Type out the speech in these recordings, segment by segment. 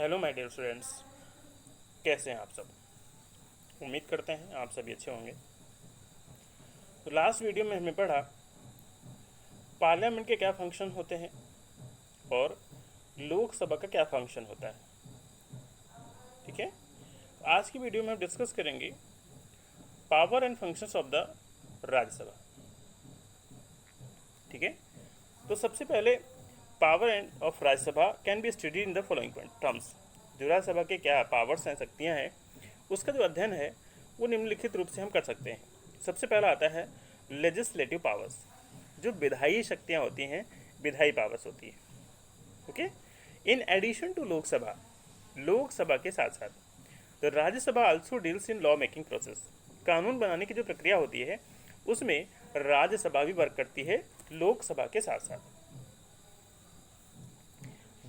Hello my dear students, कैसे हैं आप सब। उम्मीद करते हैं आप सभी अच्छे होंगे। तो लास्ट वीडियो में हमने पढ़ा पार्लियामेंट के क्या फंक्शन होते हैं और लोकसभा का क्या फंक्शन होता है। ठीक है, तो आज की वीडियो में हम डिस्कस करेंगे power and functions of the Rajya Sabha. ठीक है, तो सबसे पहले power end of Rajya Sabha can be studied in the following terms. जो राज्यसभा के क्या पावर्स हैं, शक्तियाँ हैं, उसका जो अध्ययन है वो निम्नलिखित रूप से हम कर सकते हैं। सबसे पहला आता है लेजिस्लेटिव पावर्स, जो विधायी शक्तियाँ होती हैं, विधायी पावर्स होती है। Okay, in addition to Lok Sabha, Lok Sabha के साथ साथ तो Rajya Sabha also deals in law making process. कानून बनाने की जो प्रक्रिया होती है उसमें राज्यसभा भी वर्क करती है लोकसभा के साथ साथ।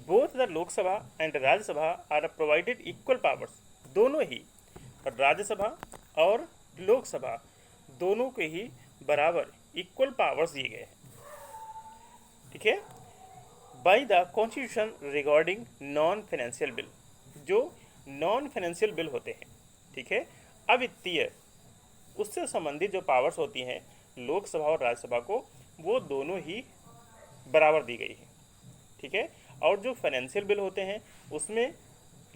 Both the Lok Sabha and Rajya Sabha are provided equal powers. दोनों ही राज्यसभा और लोकसभा दोनों के ही बराबर इक्वल पावर्स दिए गए हैं। ठीक है, by the constitution regarding non financial bill, जो नॉन फाइनेंशियल बिल होते हैं, ठीक है, अवित्तीय, उससे संबंधित जो पावर्स होती हैं लोकसभा और राज्यसभा को, वो दोनों ही बराबर दी गई है। ठीक है, और जो फाइनेंशियल बिल होते हैं उसमें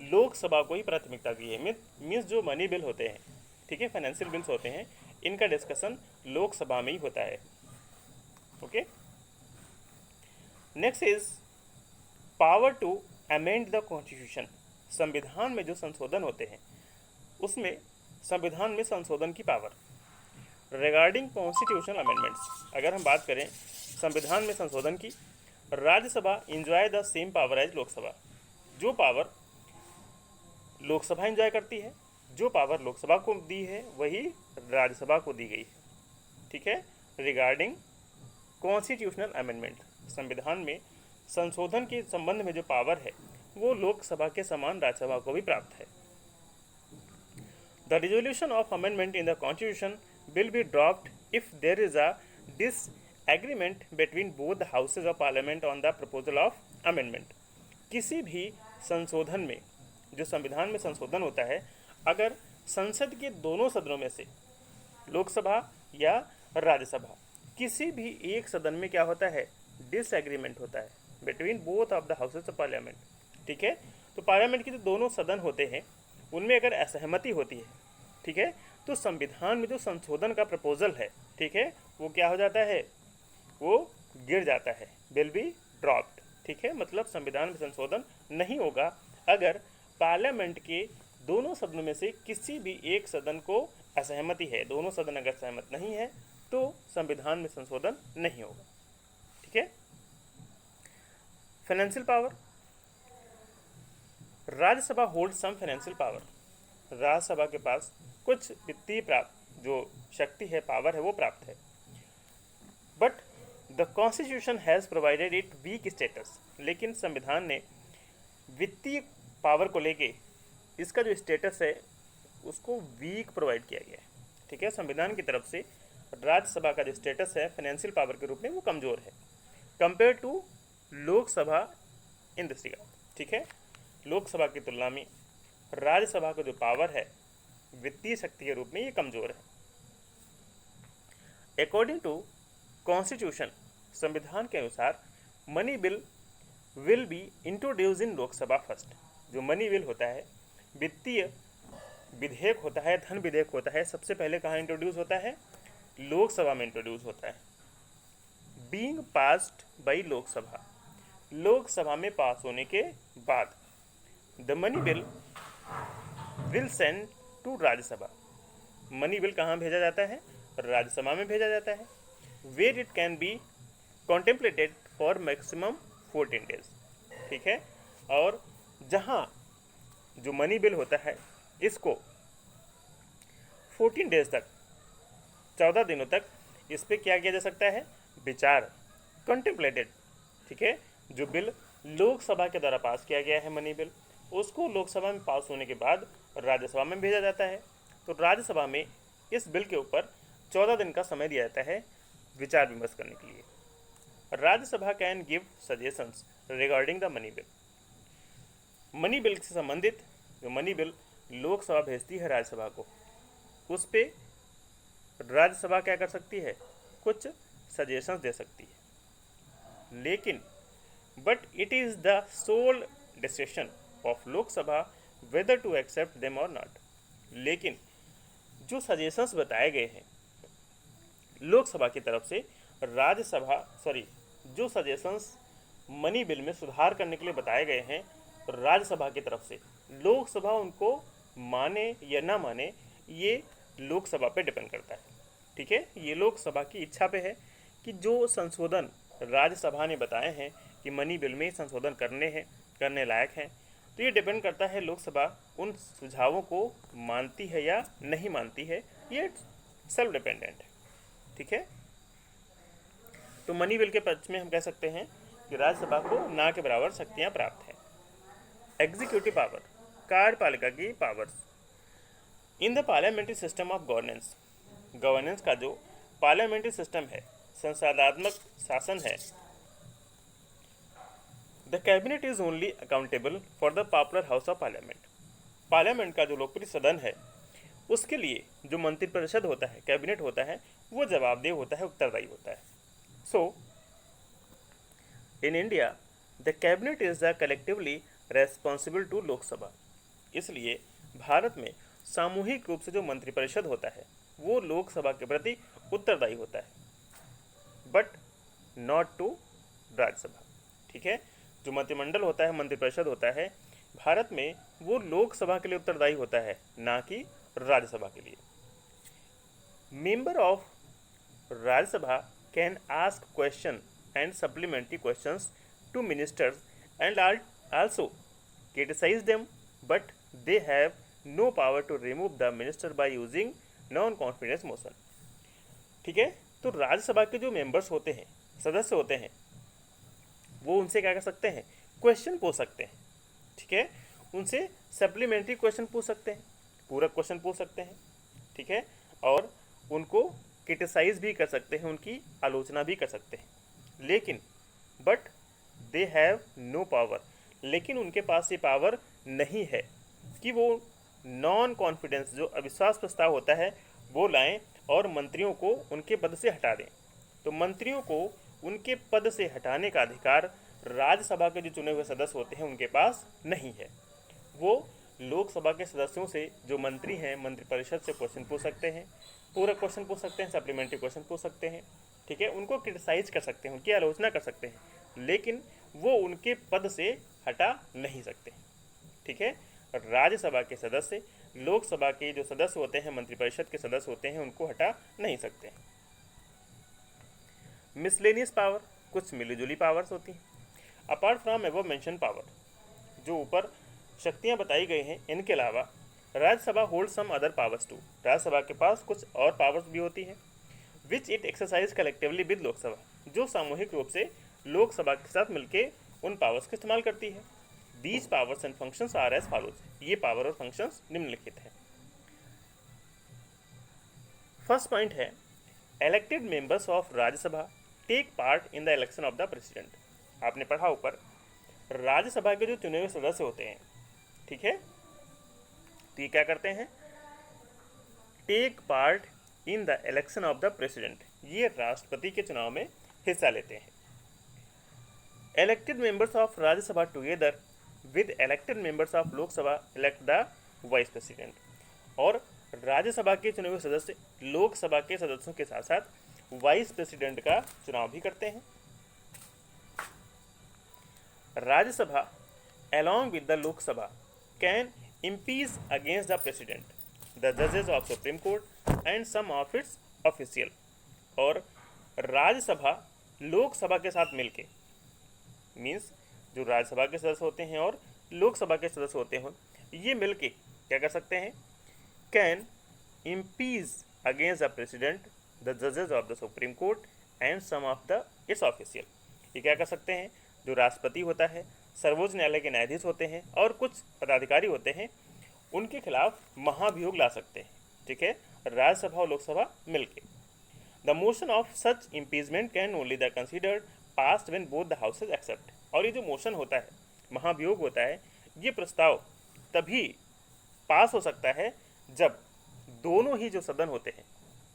लोकसभा को ही प्राथमिकता दी है। मीन्स जो मनी बिल होते हैं, ठीक है, फाइनेंशियल बिल्स होते हैं, इनका डिस्कशन लोकसभा में ही होता है। Okay, next is power to amend the constitution. संविधान में जो संशोधन होते हैं उसमें संविधान में संशोधन की पावर। रिगार्डिंग कॉन्स्टिट्यूशनल अमेंडमेंट्स, अगर हम बात करें संविधान में संशोधन की, Rajya Sabha enjoy the same power as Lok Sabha. जो पावर लोकसभा इंजॉय करती है, जो पावर लोकसभा को दी है वही राज्यसभा को दी गई है। ठीक है, रिगार्डिंग कॉन्स्टिट्यूशनल अमेंडमेंट, संविधान में संशोधन के संबंध में जो पावर है वो लोकसभा के समान राज्यसभा को भी प्राप्त है। The resolution of amendment in the constitution will be dropped if there is a disagreement between both the houses of parliament on the proposal of amendment। किसी भी संशोधन में, जो संविधान में संशोधन होता है, अगर संसद के दोनों सदनों में से लोकसभा या राज्यसभा किसी भी एक सदन में क्या होता है, डिसएग्रीमेंट होता है between both of the houses of parliament. ठीक है, तो पार्लियामेंट के जो दोनों सदन होते हैं उनमें अगर असहमति होती है, ठीक है, तो संविधान में जो संशोधन का प्रपोजल है, ठीक है, वो क्या हो जाता है, वो गिर जाता है, विल बी ड्रॉप्ड। ठीक है, मतलब संविधान में संशोधन नहीं होगा अगर पार्लियामेंट के दोनों सदनों में से किसी भी एक सदन को असहमति है। दोनों सदन अगर सहमत नहीं है तो संविधान में संशोधन नहीं होगा। ठीक है, financial power, Rajya Sabha hold some financial power. Rajya Sabha के पास कुछ वित्तीय प्राप्त जो शक्ति है, पावर है, वो प्राप्त है। But the constitution has provided it weak status, लेकिन संविधान ने वित्तीय पावर को लेके इसका जो स्टेटस है उसको वीक प्रोवाइड किया गया है। ठीक है, संविधान की तरफ से राज्यसभा का जो स्टेटस है फाइनेंशियल पावर के रूप में वो कमज़ोर है compare to Lok Sabha in this regard. ठीक है, लोकसभा की तुलना में राज्यसभा का जो पावर है वित्तीय शक्ति के रूप में ये कमज़ोर है। अकॉर्डिंग टू कॉन्स्टिट्यूशन, संविधान के अनुसार money bill will be introduce in Lok Sabha first. जो मनी बिल होता है, वित्तीय विधेयक होता है, धन विधेयक होता है, सबसे पहले कहाँ इंट्रोड्यूस होता है, लोकसभा में इंट्रोड्यूस होता है। Being passed by Lok Sabha, Lok Sabha में पास होने के बाद the money bill will send to Rajya Sabha. Money bill कहाँ भेजा जाता है, राज्यसभा में भेजा जाता है। Where it can be contemplated for maximum 14 days. ठीक है, और जहाँ जो मनी बिल होता है इसको 14 डेज तक, 14 दिनों तक इस पर क्या किया जा सकता है, विचार, कॉन्टेम्पलेटेड। ठीक है, जो बिल लोकसभा के द्वारा पास किया गया है मनी बिल, उसको लोकसभा में पास होने के बाद राज्यसभा में भेजा जाता है। तो राज्यसभा में इस बिल के ऊपर 14 दिन का समय दिया जाता है विचार विमर्श करने के लिए। Rajya Sabha can give suggestions regarding the money bill. Money bill से संबंधित जो मनी बिल लोकसभा भेजती है राज्यसभा को, उस पे राज्यसभा क्या कर सकती है, कुछ सजेशंस दे सकती है, लेकिन but it is the sole decision of Lok Sabha whether to accept them or not. लेकिन जो सजेशंस बताए गए हैं लोकसभा की तरफ से, जो सजेशंस मनी बिल में सुधार करने के लिए बताए गए हैं राज्यसभा की तरफ से, लोकसभा उनको माने या ना माने ये लोकसभा पे डिपेंड करता है। ठीक है, ये लोकसभा की इच्छा पे है कि जो संशोधन राज्यसभा ने बताए हैं कि मनी बिल में संशोधन करने लायक हैं, तो ये डिपेंड करता है लोकसभा उन सुझावों को मानती है या नहीं मानती है, ये सेल्फ डिपेंडेंट है। ठीक है, तो मनी बिल के पक्ष में हम कह सकते हैं कि राज्यसभा को ना के बराबर शक्तियां प्राप्त हैं। एग्जीक्यूटिव पावर, कार्यपालिका की powers. In the parliamentary system of governance का जो पार्लियामेंट्री सिस्टम है, संसदात्मक शासन है, the cabinet is only accountable for the popular house of parliament का जो लोकप्रिय सदन है, उसके लिए जो मंत्रिपरिषद होता है, कैबिनेट होता है, वो जवाबदेह होता है, उत्तरदायी होता है। So in India the cabinet is the collectively responsible to Lok Sabha. इसलिए भारत में सामूहिक रूप से जो मंत्रिपरिषद होता है वो लोकसभा के प्रति उत्तरदायी होता है, बट नॉट टू राज्यसभा। ठीक है, जो मंत्रिमंडल होता है, मंत्रिपरिषद होता है भारत में, वो लोकसभा के लिए उत्तरदायी होता है, ना कि राज्यसभा के लिए। Member of Rajya Sabha can ask question and supplementary questions to ministers and also criticize them, but they have no power to remove the minister by using non confidence motion। ठीक है, तो राज्यसभा के जो मेंबर्स होते हैं, सदस्य होते हैं, वो उनसे क्या कर सकते हैं, क्वेश्चन पूछ सकते हैं। ठीक है, उनसे सप्लीमेंट्री क्वेश्चन पूछ सकते हैं, पूरक क्वेश्चन पूछ सकते हैं। ठीक है, और उनको क्रिटिसाइज भी कर सकते हैं, उनकी आलोचना भी कर सकते हैं, लेकिन but they have no power, लेकिन उनके पास ये पावर नहीं है कि वो नॉन कॉन्फिडेंस, जो अविश्वास प्रस्ताव होता है, वो लाएं और मंत्रियों को उनके पद से हटा दें। तो मंत्रियों को उनके पद से हटाने का अधिकार राज्यसभा के जो चुने हुए सदस्य होते हैं उनके पास नहीं है। वो लोकसभा के सदस्यों से, जो मंत्री हैं, मंत्रिपरिषद से क्वेश्चन पूछ सकते हैं, पूरक क्वेश्चन पूछ सकते हैं, सप्लीमेंट्री क्वेश्चन पूछ सकते हैं। ठीक है, उनको क्रिटिसाइज कर सकते हैं, उनकी आलोचना कर सकते हैं, लेकिन वो उनके पद से हटा नहीं सकते। ठीक है, राज्यसभा के सदस्य लोकसभा के जो सदस्य होते हैं, मंत्रिपरिषद के सदस्य होते हैं, उनको हटा नहीं सकते। मिसलेनियस पावर, कुछ मिलीजुली पावर्स होती हैं। Apart from above mention power, जो ऊपर शक्तियां बताई गई हैं, इनके अलावा Rajya Sabha hold some other powers too. Rajya Sabha के पास कुछ और पावर्स भी होती हैं, which it exercise collectively with Lok Sabha, जो सामूहिक रूप से लोकसभा के साथ मिलकर उन पावर्स का इस्तेमाल करती है। These powers and functions are as follows, ये पावर और फंक्शंस निम्नलिखित हैं। फर्स्ट पॉइंट है, elected members of Rajya Sabha take part in the election of the president. आपने पढ़ा ऊपर, राज्यसभा के जो चुने हुए सदस्य होते हैं, ठीक है, तो ये क्या करते हैं, take part in the election of the president, ये राष्ट्रपति के चुनाव में हिस्सा लेते हैं। Elected members of Rajya Sabha together with elected members of Lok Sabha elect the vice president, और राज्यसभा के चुने हुए सदस्य लोकसभा के सदस्यों के साथ साथ वाइस प्रेसिडेंट का चुनाव भी करते हैं। Rajya Sabha along with the Lok Sabha can impeach against the President, the judges of Supreme Court and some of its official। और राज्यसभा लोकसभा के साथ मिलके, मीन्स जो राज्यसभा के सदस्य होते हैं और लोकसभा के सदस्य होते हैं, ये मिलके क्या कर सकते हैं, can impeach against the President, the judges of the Supreme Court and some of the its official। ये क्या कर सकते हैं, जो राष्ट्रपति होता है, सर्वोच्च न्यायालय के न्यायाधीश होते हैं और कुछ पदाधिकारी होते हैं, उनके खिलाफ महाभियोग ला सकते हैं। ठीक है, राज्यसभा और लोकसभा मिलके। The motion of such impeachment can only the considered passed when both the houses accept. और ये जो मोशन होता है, महाभियोग होता है, ये प्रस्ताव तभी पास हो सकता है जब दोनों ही जो सदन होते हैं,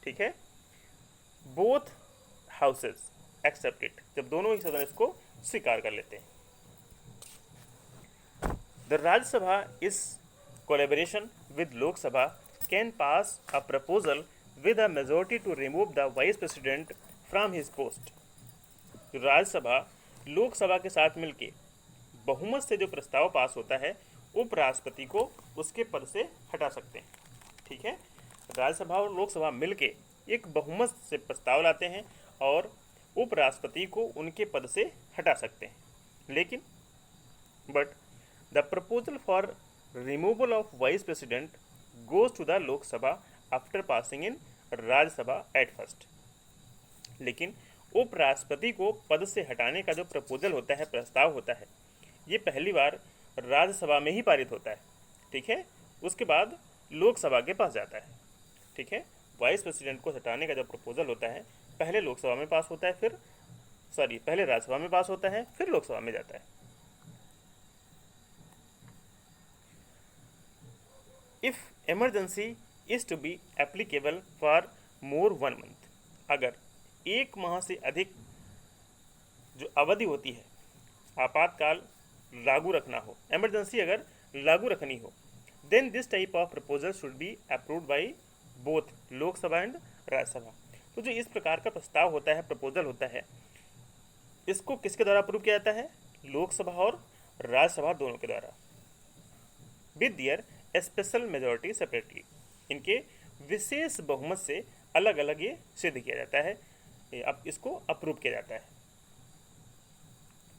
ठीक है, बोथ हाउसेस एक्सेप्ट इट, जब दोनों ही सदन इसको स्वीकार कर लेते हैं। The Rajya Sabha is collaboration with Lok Sabha can pass a proposal with a majority to remove the vice president from his post। Rajya Sabha Lok Sabha के साथ मिलके बहुमत से जो प्रस्ताव पास होता है उपराष्ट्रपति को उसके पद से हटा सकते हैं, ठीक है। राज्यसभा और लोकसभा मिलके एक बहुमत से प्रस्ताव लाते हैं और उपराष्ट्रपति को उनके पद से हटा सकते हैं। लेकिन but the proposal for removal of vice president goes to the Lok Sabha after passing in Rajya Sabha at first. लेकिन उपराष्ट्रपति को पद से हटाने का जो प्रपोजल होता है, प्रस्ताव होता है, ये पहली बार राज्यसभा में ही पारित होता है, ठीक है। उसके बाद लोकसभा के पास जाता है, ठीक है। वाइस प्रेसिडेंट को हटाने का जो प्रपोजल होता है पहले लोकसभा में पास होता है, पहले राज्यसभा में पास होता है, फिर लोकसभा में जाता है। If emergency is to be applicable for more 1 month, अगर 1 माह से अधिक जो अवधि होती है आपातकाल लागू रखना हो, इमरजेंसी अगर लागू रखनी हो, then this type of proposal should be approved by both Lok Sabha and Rajya Sabha. तो जो इस प्रकार का प्रस्ताव होता है, प्रपोजल होता है, इसको किसके द्वारा अप्रूव किया जाता है? लोकसभा और राज्यसभा दोनों के द्वारा, with their special majority separately. इनके विशेष बहुमत से अलग अलग ये सिद्ध किया जाता है, अब इसको अप्रूव किया जाता है।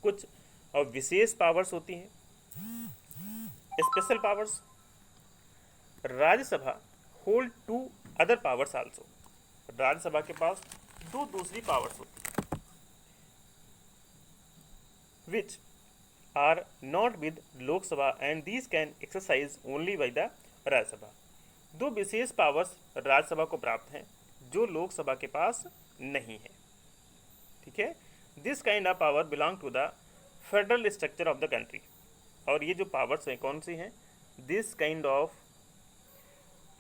कुछ विशेष पावर्स होती हैं, special powers. Rajya Sabha hold 2 other powers also. Rajya Sabha के पास 2 दूसरी पावर्स होती हैं, which are not with Lok Sabha and these can exercise only by the Rajya Sabha. 2 विशेष पावर्स राज्यसभा को प्राप्त हैं जो लोकसभा के पास नहीं है, ठीक है। This kind of power belong to the federal structure of the country. और ये जो पावर्स हैं कौन सी हैं? This kind of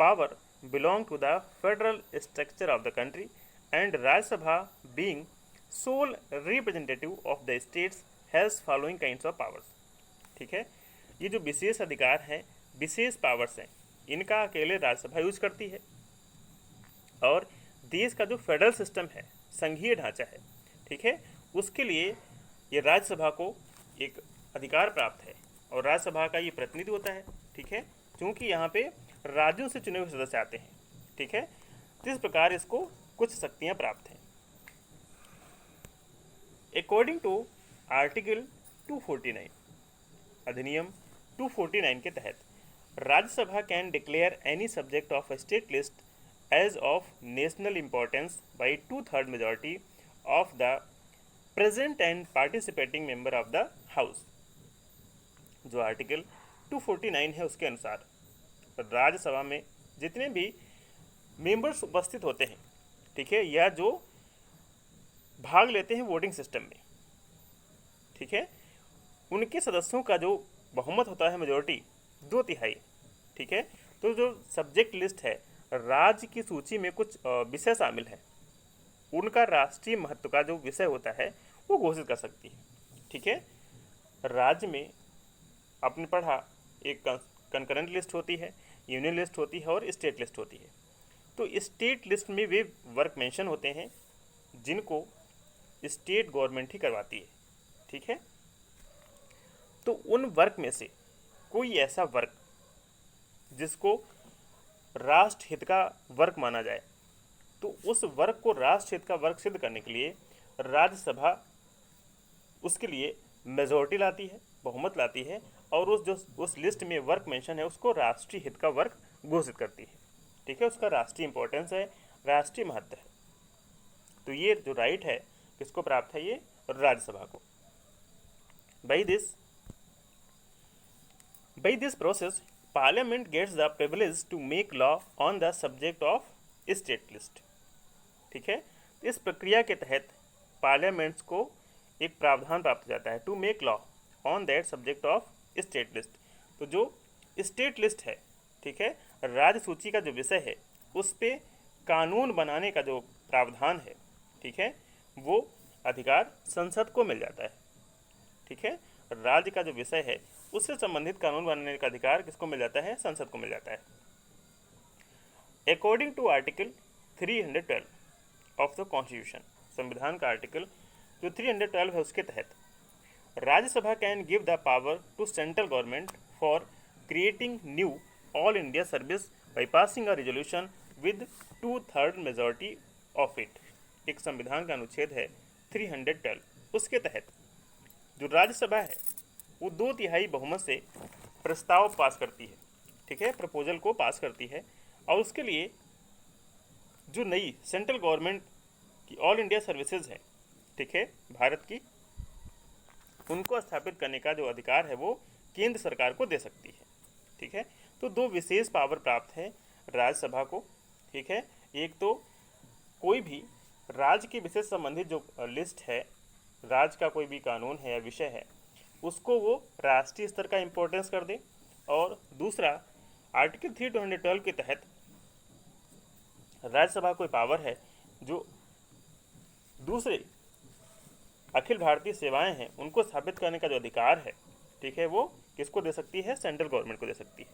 power belong to the federal structure of the country and Rajya Sabha being sole representative of the states has following kinds of powers, ठीक है। ये जो विशेष अधिकार हैं, विशेष पावर्स हैं, इनका अकेले राज्यसभा यूज करती है। और देश का जो फेडरल सिस्टम है, संघीय ढांचा है, ठीक है, उसके लिए ये राज्यसभा को एक अधिकार प्राप्त है और राज्यसभा का ये प्रतिनिधि होता है, ठीक है, क्योंकि यहाँ पे राज्यों से चुने हुए सदस्य आते हैं, ठीक है। इस प्रकार इसको कुछ शक्तियाँ प्राप्त हैं। अकॉर्डिंग टू आर्टिकल 249, अधिनियम 249 के तहत Rajya Sabha can declare any subject of state list as of national importance by 2/3 majority of the present and participating member of the house. जो आर्टिकल 249 है उसके अनुसार राज्यसभा में जितने भी मेंबर्स उपस्थित होते हैं, ठीक है, या जो भाग लेते हैं वोटिंग सिस्टम में, ठीक है, उनके सदस्यों का जो बहुमत होता है, मेजॉरिटी 2/3, ठीक है। तो जो सब्जेक्ट लिस्ट है, राज्य की सूची में कुछ विषय शामिल हैं, उनका राष्ट्रीय महत्व का जो विषय होता है वो घोषित कर सकती है, ठीक है। राज्य में आपने पढ़ा एक कंकरेंट लिस्ट होती है, यूनियन लिस्ट होती है और स्टेट लिस्ट होती है। तो स्टेट लिस्ट में वे वर्क मेंशन होते हैं जिनको स्टेट गवर्नमेंट ही करवाती है, ठीक है। तो उन वर्क में से कोई ऐसा वर्क जिसको राष्ट्र हित का वर्क माना जाए, तो उस वर्क को राष्ट्र हित का वर्क सिद्ध करने के लिए राज्यसभा उसके लिए मेजॉरिटी लाती है, बहुमत लाती है, और उस लिस्ट में वर्क मेंशन है उसको राष्ट्रीय हित का वर्क घोषित करती है, ठीक है। उसका राष्ट्रीय इंपॉर्टेंस है, राष्ट्रीय महत्व है। तो ये जो राइट है किसको प्राप्त है? ये राज्यसभा को। By this process, Parliament gets the privilege to make law on the subject of state list, ठीक है। इस प्रक्रिया के तहत पार्लियामेंट्स को एक प्रावधान प्राप्त हो जाता है to make law on that subject of state list, तो जो स्टेट लिस्ट है, ठीक है, राज्य सूची का जो विषय है उस पे कानून बनाने का जो प्रावधान है, ठीक है, वो अधिकार संसद को मिल जाता है। ठीक है, राज्य का जो विषय है उससे संबंधित कानून बनाने का अधिकार किसको मिल जाता है? संसद को मिल जाता है। According to article 312 of the constitution, संविधान का आर्टिकल जो 312 है उसके तहत Rajya Sabha can give the power to central government for creating new all India service by passing a resolution with 2/3 majority of it. एक संविधान का अनुच्छेद है 312, उसके तहत जो राज्यसभा है वो 2/3 बहुमत से प्रस्ताव पास करती है, ठीक है, प्रपोजल को पास करती है, और उसके लिए जो नई सेंट्रल गवर्नमेंट की ऑल इंडिया सर्विसेज है, ठीक है, भारत की, उनको स्थापित करने का जो अधिकार है वो केंद्र सरकार को दे सकती है। ठीक है, तो दो विशेष पावर प्राप्त है राज्यसभा को। ठीक है, एक तो कोई भी राज्य के विषय संबंधित जो लिस्ट है, राज्य का कोई भी कानून है या विषय है, उसको वो राष्ट्रीय स्तर का इम्पोर्टेंस कर दे, और दूसरा आर्टिकल 312 के तहत राज्यसभा कोई पावर है जो दूसरे अखिल भारतीय सेवाएं हैं उनको स्थापित करने का जो अधिकार है, ठीक है, वो किसको दे सकती है? सेंट्रल गवर्नमेंट को दे सकती है।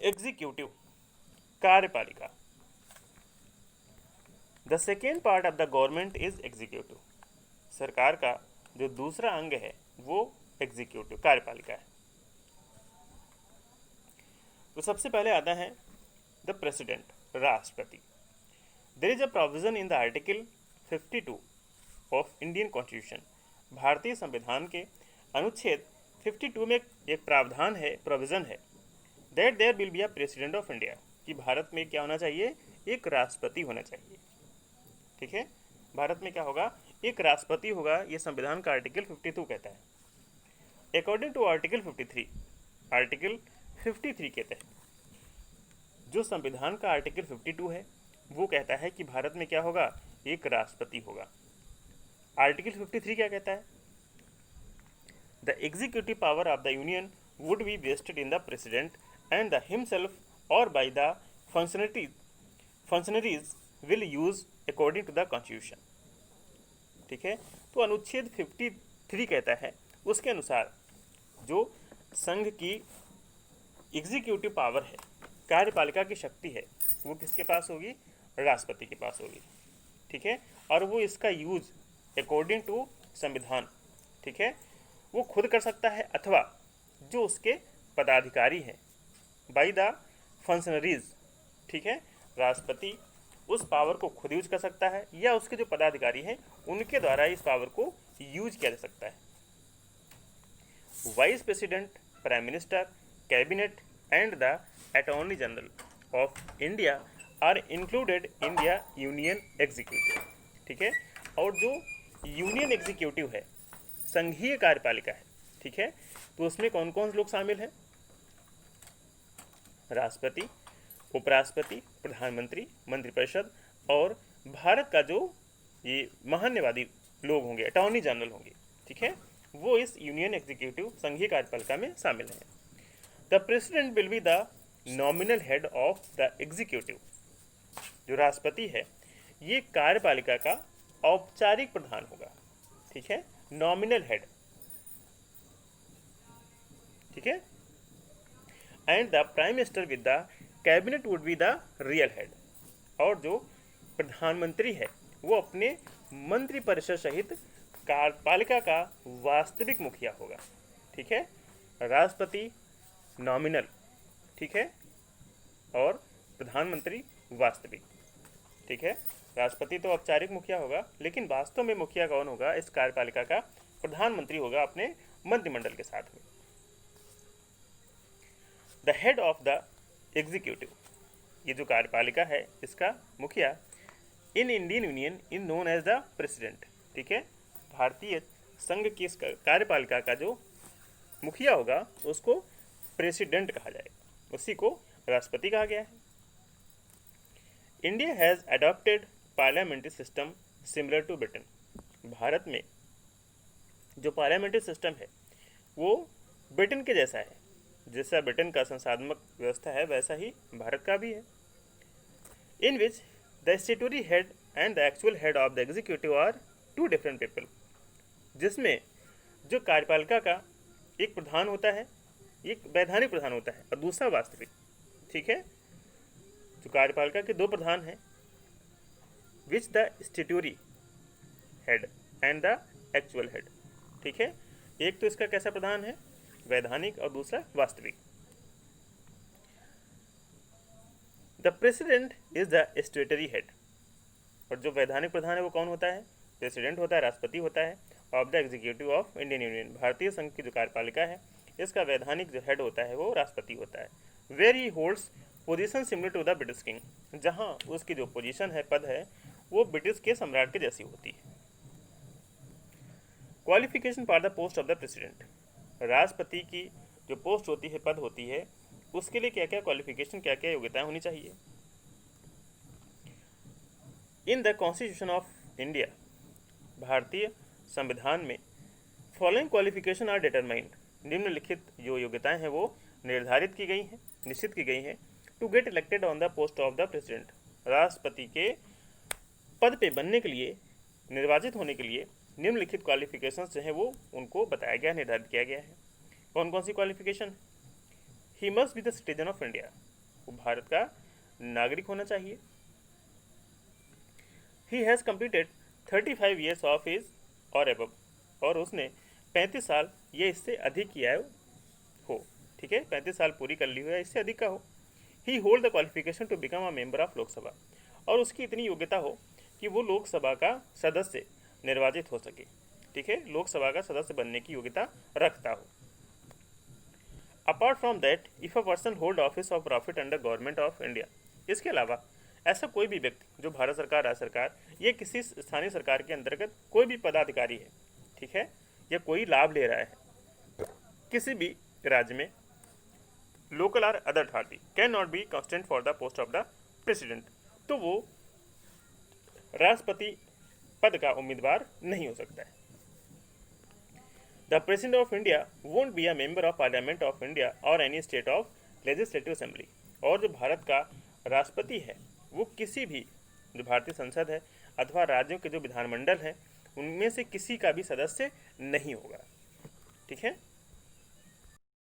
एग्जीक्यूटिव, कार्यपालिका। The second part of the government is executive. सरकार का जो दूसरा अंग है वो एग्जीक्यूटिव, कार्यपालिका है। तो सबसे पहले आता है द प्रेसिडेंट, राष्ट्रपति। There is a provision in the article 52 of Indian constitution. भारतीय संविधान के अनुच्छेद 52 में एक प्रावधान है, प्रोविजन है, that there will be a president of India, कि भारत में क्या होना चाहिए? एक राष्ट्रपति होना चाहिए। ठीक है, भारत में क्या होगा? एक राष्ट्रपति होगा, ये संविधान का आर्टिकल 52 कहता है। अकॉर्डिंग टू आर्टिकल 53, आर्टिकल 53 के तहत जो संविधान का आर्टिकल 52 है वो कहता है कि भारत में क्या होगा? एक राष्ट्रपति होगा। आर्टिकल 53 क्या कहता है? The executive power of the union would be vested in the president and the himself or by the functionaries will use according to the constitution. ठीक है, तो अनुच्छेद 53 कहता है उसके अनुसार जो संघ की एग्जीक्यूटिव पावर है, कार्यपालिका की शक्ति है, वो किसके पास होगी? राष्ट्रपति के पास होगी। ठीक है, और वो इसका यूज अकॉर्डिंग टू संविधान, ठीक है, वो खुद कर सकता है, अथवा जो उसके पदाधिकारी हैं बाई द फंक्शनरीज, ठीक है, राष्ट्रपति उस पावर को खुद यूज कर सकता है या उसके जो पदाधिकारी हैं उनके द्वारा इस पावर को यूज किया जा सकता है। Vice president, prime minister, cabinet and the attorney general of India are included in the union executive. ठीक है, और जो यूनियन एग्जीक्यूटिव है, संघीय कार्यपालिका है, ठीक है, तो उसमें कौन कौन से लोग शामिल हैं? राष्ट्रपति, उपराष्ट्रपति, प्रधानमंत्री, मंत्रिपरिषद, और भारत का जो ये महान्यवादी लोग होंगे, अटॉर्नी जनरल होंगे, ठीक है, वो इस यूनियन एग्जीक्यूटिव संघीय कार्यपालिका में शामिल हैं। The president will be the nominal head of the executive. जो राष्ट्रपति है ये कार्यपालिका का औपचारिक प्रधान होगा। ठीक है, नॉमिनल हेड। ठीक है, and the prime minister with the cabinet would be the real head. और जो प्रधानमंत्री है वो अपने मंत्रिपरिषद सहित कार्यपालिका का वास्तविक मुखिया होगा। ठीक है, राष्ट्रपति नॉमिनल, ठीक है, और प्रधानमंत्री वास्तविक। ठीक है, राष्ट्रपति तो औपचारिक मुखिया होगा, लेकिन वास्तव में मुखिया कौन होगा इस कार्यपालिका का? प्रधानमंत्री होगा अपने मंत्रिमंडल के साथ में। The head of the executive, ये जो कार्यपालिका है इसका मुखिया in Indian union in known as the president. ठीक है, भारतीय संघ की इस कार्यपालिका का जो मुखिया होगा उसको प्रेसिडेंट कहा जाएगा, उसी को राष्ट्रपति कहा गया है। India has adopted parliamentary system similar to Britain. भारत में जो पार्लियामेंट्री सिस्टम है वो ब्रिटेन के जैसा है। जैसा ब्रिटेन का संसाधनात्मक व्यवस्था है वैसा ही भारत का भी है। In which the statutory head and the actual head of the executive are two different people, जिसमें जो कार्यपालिका का एक प्रधान होता है, एक वैधानिक प्रधान होता है और दूसरा वास्तविक। ठीक है, जो कार्यपालिका के दो प्रधान हैं, विच the statutory head and the actual head. ठीक है, एक तो इसका कैसा प्रधान है, वैधानिक, और दूसरा वास्तविक। The president is the statutory head, और जो वैधानिक प्रधान है वो कौन होता है, प्रेसिडेंट होता है, राष्ट्रपति होता है, of the executive of Indian union, भारतीय संघ की जो कार्यपालिका है इसका वैधानिक जो हेड होता है वो राष्ट्रपति होता है। Where he holds position similar to the British king, जहां उसकी जो पोजीशन है, पद है, वो ब्रिटिश के सम्राट के जैसी होती है। Qualification for the post of the president, राष्ट्रपति की जो पोस्ट होती है, पद होती है, उसके लिए क्या क्या क्वालिफिकेशन, क्या क्या योग्यताएं होनी चाहिए। इन द कॉन्स्टिट्यूशन ऑफ इंडिया, भारतीय संविधान में फॉलोइंग क्वालिफिकेशन आर डिटरमाइंड, निम्नलिखित जो योग्यताएं हैं वो निर्धारित की गई हैं, निश्चित की गई हैं। To get elected on the post of the president, राष्ट्रपति के पद पे बनने के लिए, निर्वाचित होने के लिए निम्नलिखित क्वालिफिकेशंस जो हैं वो उनको बताया गया, निर्धारित किया गया है। कौन कौन सी qualification? He must be the citizen of India, वो भारत का नागरिक होना चाहिए। He has completed 35 years of age or above, और उसने 35 साल या इससे अधिक किया हो। ठीक है, 35 साल पूरी कर ली हो या इससे अधिक का हो। He hold the qualification to become a member of Lok Sabha, और उसकी इतनी योग्यता हो कि वो लोकसभा का सदस्य निर्वाचित हो सके। ठीक है, लोकसभा का सदस्य बनने की योग्यता रखता हो। Apart from that, if a person hold office of profit under government of India, इसके अलावा ऐसा कोई भी व्यक्ति जो भारत सरकार, राज्य सरकार या किसी स्थानीय सरकार के अंतर्गत कोई भी पदाधिकारी है, ठीक है, या कोई लाभ ले रहा है किसी भी राज्य में, लोकल और other authority can not be constant for the post of the president, तो वो राष्ट्रपति पद का उम्मीदवार नहीं हो सकता है। The president of India won't be a member of parliament of India or any state of legislative assembly, और जो भारत का राष्ट्रपति है वो किसी भी जो भारतीय संसद है अथवा राज्यों के जो विधानमंडल है उनमें से किसी का भी सदस्य नहीं होगा। ठीक है।